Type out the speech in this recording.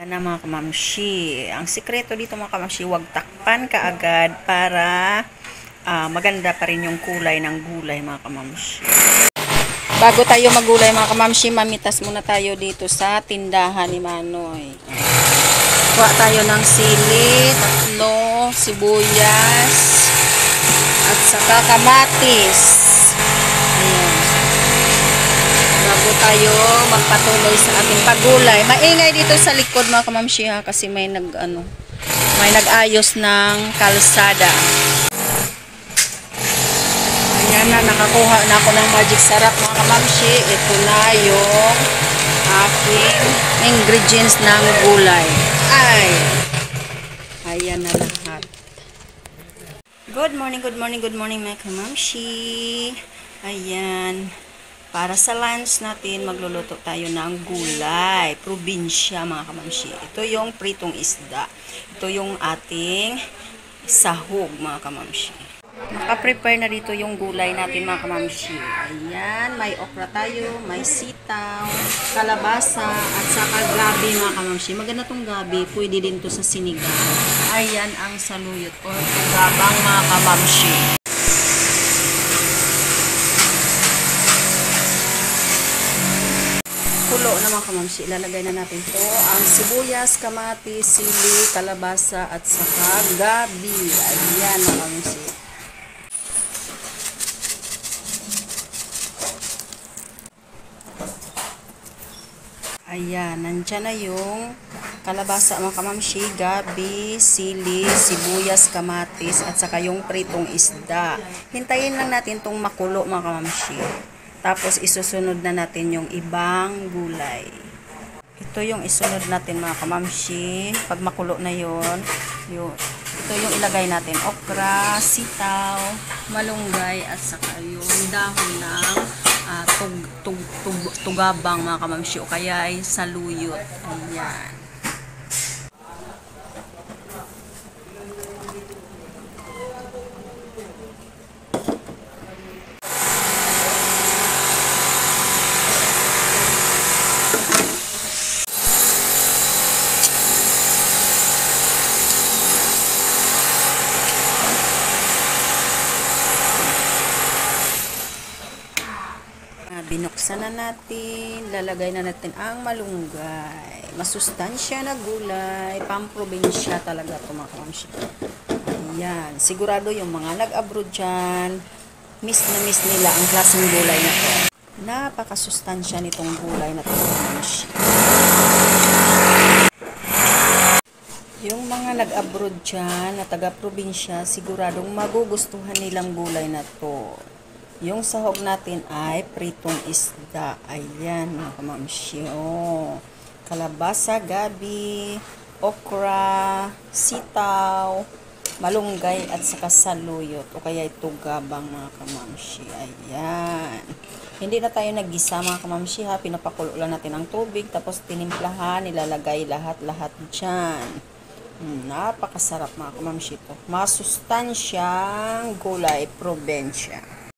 Na mga kamamshi, ang sikreto dito mga kamamshi, huwag takpan kaagad para maganda pa rin yung kulay ng gulay mga kamamshi. Bago tayo magulay mga kamamshi, mamitas muna tayo dito sa tindahan ni Manoy. Kuha tayo ng sili, tatlo, sibuyas, at saka kamatis. Ayan. Bago tayo magpatuloy sa ating paggulay. Maingay dito sa likod mga kamamshi ha, kasi may nag-ayos ng kalsada. Ayan na, nakakuha na ako ng magic sarap mga kamamshi. Ito na yung aking ingredients ng gulay. Ayan na lahat. Good morning mga kamamshi. Ayan. Para sa lunch natin, magluluto tayo ng gulay. Probinsya mga kamamshi. Ito yung pritong isda. Ito yung ating sahog mga kamamshi. Naka-prepare na dito yung gulay natin mga kamamshi. Ayan, may okra tayo, may sitaw, kalabasa, at saka gabi mga kamamshi. Maganda tong gabi, pwede din to sa sinigang. Ayan ang saluyot or tugabang mga kamamshi. Kulo na mga kamamshi, ilalagay na natin to ang sibuyas, kamatis, sili, kalabasa, at saka gabi. Ayan mga kamamshi. Ayan, nandyan na yung kalabasa mga kamamshi, gabi, sili, sibuyas, kamatis, at saka yung pritong isda. Hintayin lang natin itong makulo mga kamamshi. Tapos isusunod na natin yung ibang gulay. Ito yung isunod natin mga kamamshi. Pag makulo na yun, ito yung ilagay natin. Okra, sitaw, malunggay, at saka yung dahon ng tugabang mga kamamshi o kaya ay saluyot. Ayan. Binuksan na natin, lalagay na natin ang malunggay. Masustansya na gulay, pamprobinsya talaga ito mga kamamshi. Ayan, sigurado yung mga nag-abroad dyan, miss na miss nila ang klaseng gulay na to. Napakasustansya nitong gulay na to mga kamamshi. Yung mga nag-abroad dyan na taga-probinsya, siguradong magugustuhan nilang gulay na to. Yung sahog natin ay pritong isda. Ayan mga kamamshi. Oh. Kalabasa, gabi, okra, sitaw, malunggay, at saka saluyot. O kaya ito gabang mga kamamshi. Ayan. Hindi na tayo naggisa mga kamamshi ha. Pinapakulo lang natin ang tubig. Tapos tinimplahan, nilalagay lahat-lahat dyan. Napakasarap mga kamamshi ito. Masustansyang gulay, probinsya.